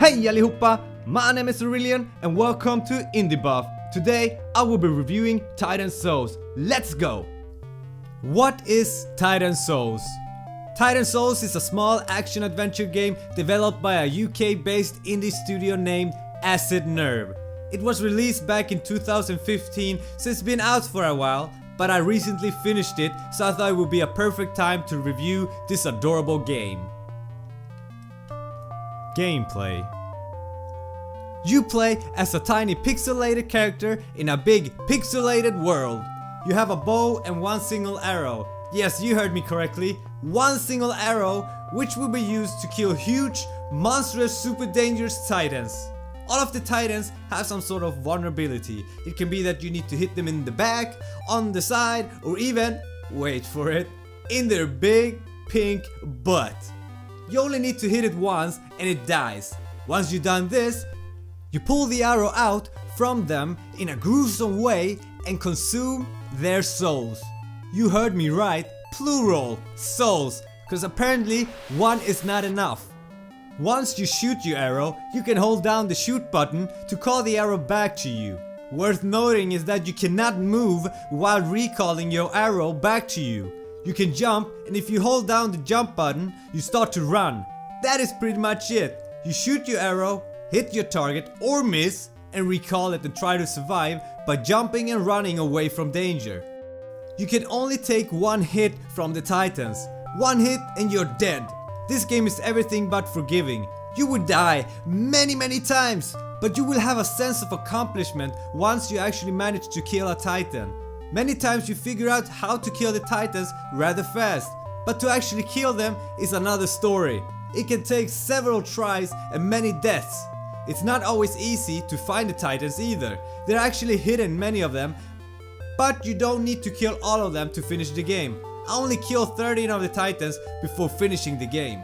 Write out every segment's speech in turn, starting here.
Hej allihopa! My name is Aurelian and welcome to Indie Buff. Today I will be reviewing Titan Souls. Let's go! What is Titan Souls? Titan Souls is a small action-adventure game developed by a UK-based indie studio named Acid Nerve. It was released back in 2015, so it's been out for a while, but I recently finished it, so I thought it would be a perfect time to review this adorable game. Gameplay. You play as a tiny pixelated character in a big pixelated world. You have a bow and one single arrow. Yes, you heard me correctly. One single arrow, which will be used to kill huge, monstrous, super dangerous titans. All of the titans have some sort of vulnerability. It can be that you need to hit them in the back, on the side, or even, wait for it, in their big pink butt. You only need to hit it once and it dies. Once you've done this, you pull the arrow out from them in a gruesome way and consume their souls. You heard me right, plural, souls, because apparently one is not enough. Once you shoot your arrow, you can hold down the shoot button to call the arrow back to you. Worth noting is that you cannot move while recalling your arrow back to you. You can jump, and if you hold down the jump button, you start to run. That is pretty much it. You shoot your arrow, hit your target or miss, and recall it and try to survive by jumping and running away from danger. You can only take one hit from the titans. One hit and you're dead. This game is everything but forgiving. You would die many times, but you will have a sense of accomplishment once you actually manage to kill a titan. Many times you figure out how to kill the titans rather fast, but to actually kill them is another story. It can take several tries and many deaths. It's not always easy to find the titans either. There are actually hidden many of them, but you don't need to kill all of them to finish the game. I only killed 13 of the titans before finishing the game.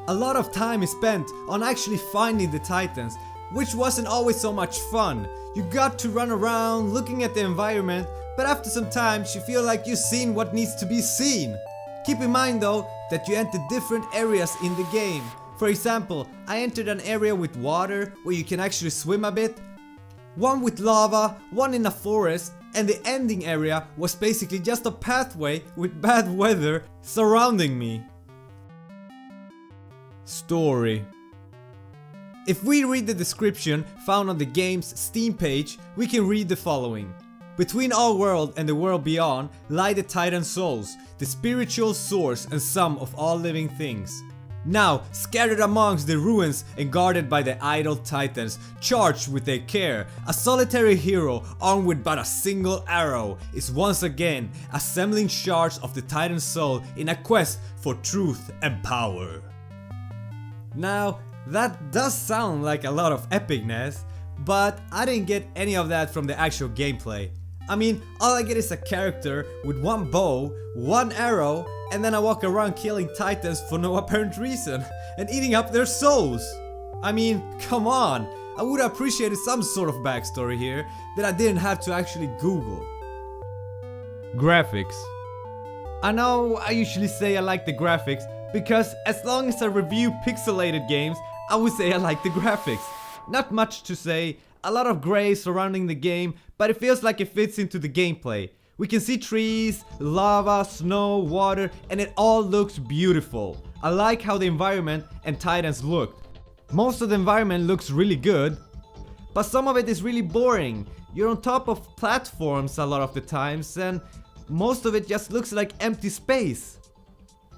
A lot of time is spent on actually finding the titans, which wasn't always so much fun. You got to run around looking at the environment, but after some time you feel like you've seen what needs to be seen. Keep in mind though that you enter different areas in the game. For example, I entered an area with water where you can actually swim a bit, one with lava, one in a forest, and the ending area was basically just a pathway with bad weather surrounding me. Story. If we read the description found on the game's Steam page, we can read the following. Between our world and the world beyond lie the Titan Souls, the spiritual source and sum of all living things. Now, scattered amongst the ruins and guarded by the idle titans, charged with their care, a solitary hero armed with but a single arrow is once again assembling shards of the Titan soul in a quest for truth and power. Now, that does sound like a lot of epicness, but I didn't get any of that from the actual gameplay. I mean, all I get is a character with one bow, one arrow, and then I walk around killing titans for no apparent reason and eating up their souls. I mean, come on, I would have appreciated some sort of backstory here that I didn't have to actually Google. Graphics. I know I usually say I like the graphics because as long as I review pixelated games, I would say I like the graphics. Not much to say, a lot of gray surrounding the game, but it feels like it fits into the gameplay. We can see trees, lava, snow, water, and it all looks beautiful. I like how the environment and titans look. Most of the environment looks really good, but some of it is really boring. You're on top of platforms a lot of the times, and most of it just looks like empty space.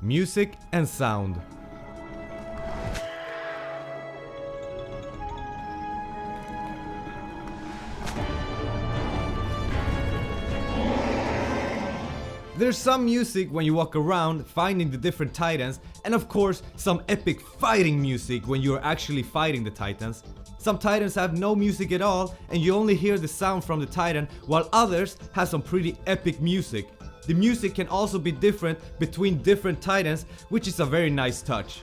Music and sound. There's some music when you walk around finding the different titans, and of course some epic fighting music when you're actually fighting the titans. Some titans have no music at all and you only hear the sound from the titan, while others have some pretty epic music. The music can also be different between different titans, which is a very nice touch.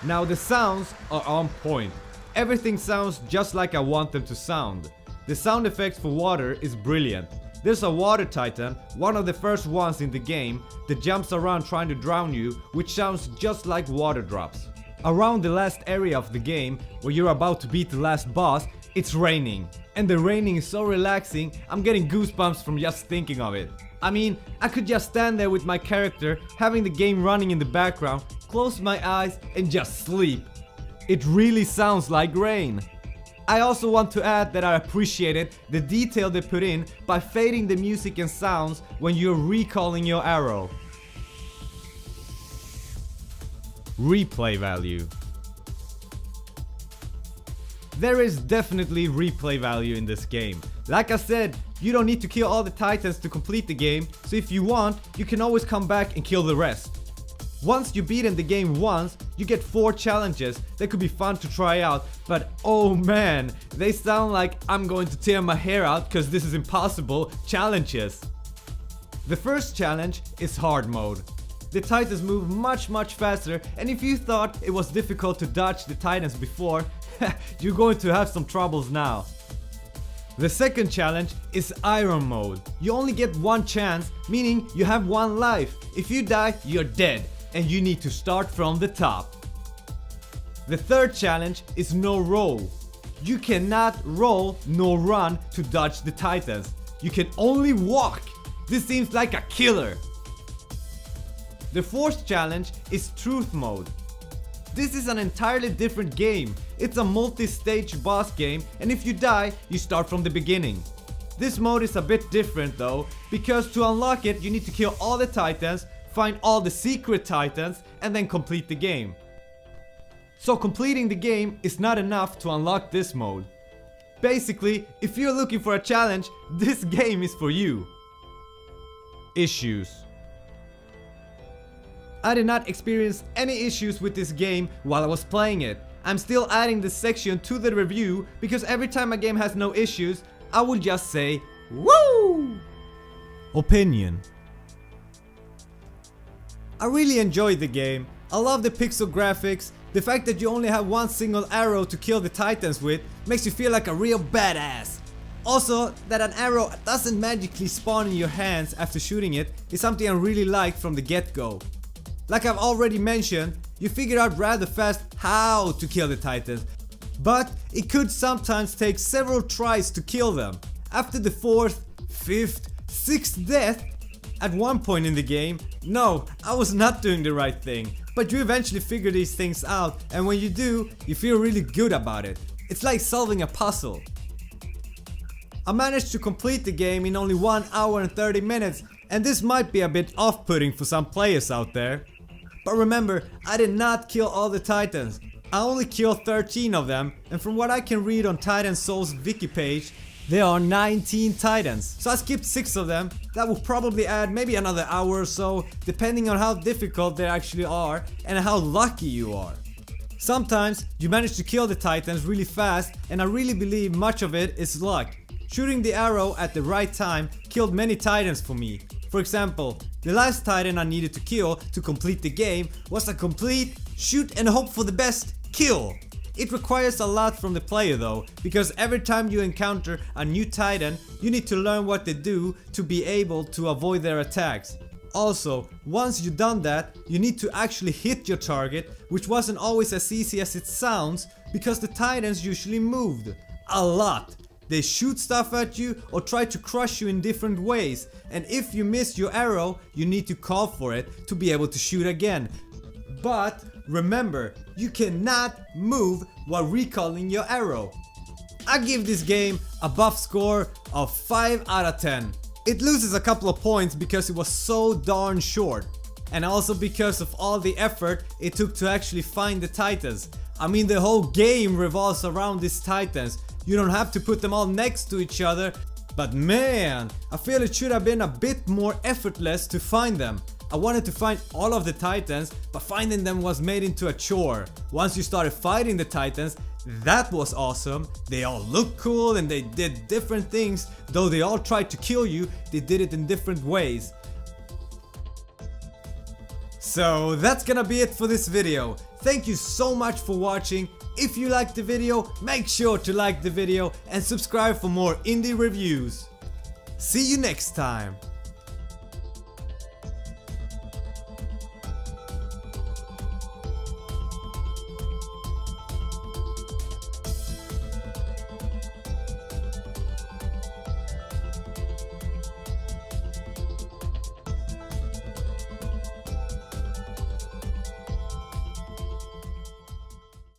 Now the sounds are on point. Everything sounds just like I want them to sound. The sound effects for water is brilliant. There's a water titan, one of the first ones in the game, that jumps around trying to drown you, which sounds just like water drops. Around the last area of the game, where you're about to beat the last boss, it's raining. And the raining is so relaxing, I'm getting goosebumps from just thinking of it. I mean, I could just stand there with my character, having the game running in the background, close my eyes and just sleep. It really sounds like rain. I also want to add that I appreciated the detail they put in by fading the music and sounds when you're recalling your arrow. Replay value. There is definitely replay value in this game. Like I said, you don't need to kill all the titans to complete the game, so if you want, you can always come back and kill the rest. Once you've beaten the game once, you get 4 challenges that could be fun to try out, but oh man, they sound like I'm going to tear my hair out cause this is impossible challenges. The first challenge is hard mode. The titans move much faster, and if you thought it was difficult to dodge the titans before, you're going to have some troubles now. The second challenge is iron mode. You only get 1 chance, meaning you have 1 life. If you die, you're dead, and you need to start from the top. The third challenge is no roll. You cannot roll nor run to dodge the titans. You can only walk. This seems like a killer. The fourth challenge is truth mode. This is an entirely different game. It's a multi-stage boss game, and if you die, you start from the beginning. This mode is a bit different though, because to unlock it you need to kill all the titans, find all the secret titans, and then complete the game. So completing the game is not enough to unlock this mode. Basically, if you're looking for a challenge, this game is for you. Issues. I did not experience any issues with this game while I was playing it. I'm still adding this section to the review because every time a game has no issues, I will just say, woo! Opinion. I really enjoyed the game. I love the pixel graphics. The fact that you only have 1 single arrow to kill the titans with makes you feel like a real badass. Also, that an arrow doesn't magically spawn in your hands after shooting it is something I really liked from the get-go. Like I've already mentioned, you figure out rather fast how to kill the titans, but it could sometimes take several tries to kill them. After the 4th, 5th, 6th death, at one point in the game, no, I was not doing the right thing, but you eventually figure these things out, and when you do, you feel really good about it. It's like solving a puzzle. I managed to complete the game in only 1 hour and 30 minutes, and this might be a bit off-putting for some players out there. But remember, I did not kill all the titans. I only killed 13 of them, and from what I can read on Titan Soul's wiki page, there are 19 titans. So I skipped 6 of them. That will probably add maybe another hour or so, depending on how difficult they actually are and how lucky you are. Sometimes you manage to kill the titans really fast, and I really believe much of it is luck. Shooting the arrow at the right time killed many titans for me. For example, the last titan I needed to kill to complete the game was a complete shoot and hope for the best kill. It requires a lot from the player though, because every time you encounter a new titan, you need to learn what they do to be able to avoid their attacks. Also, once you've done that, you need to actually hit your target, which wasn't always as easy as it sounds, because the titans usually moved a lot. They shoot stuff at you or try to crush you in different ways, and if you miss your arrow, you need to call for it to be able to shoot again. But remember, you cannot move while recalling your arrow. I give this game a buff score of 5 out of 10. It loses a couple of points because it was so darn short, and also because of all the effort it took to actually find the titans. I mean, the whole game revolves around these titans. You don't have to put them all next to each other, but man, I feel it should have been a bit more effortless to find them. I wanted to find all of the titans, but finding them was made into a chore. Once you started fighting the titans, that was awesome. They all looked cool and they did different things. Though they all tried to kill you, they did it in different ways. So that's gonna be it for this video. Thank you so much for watching. If you liked the video, make sure to like the video and subscribe for more indie reviews. See you next time!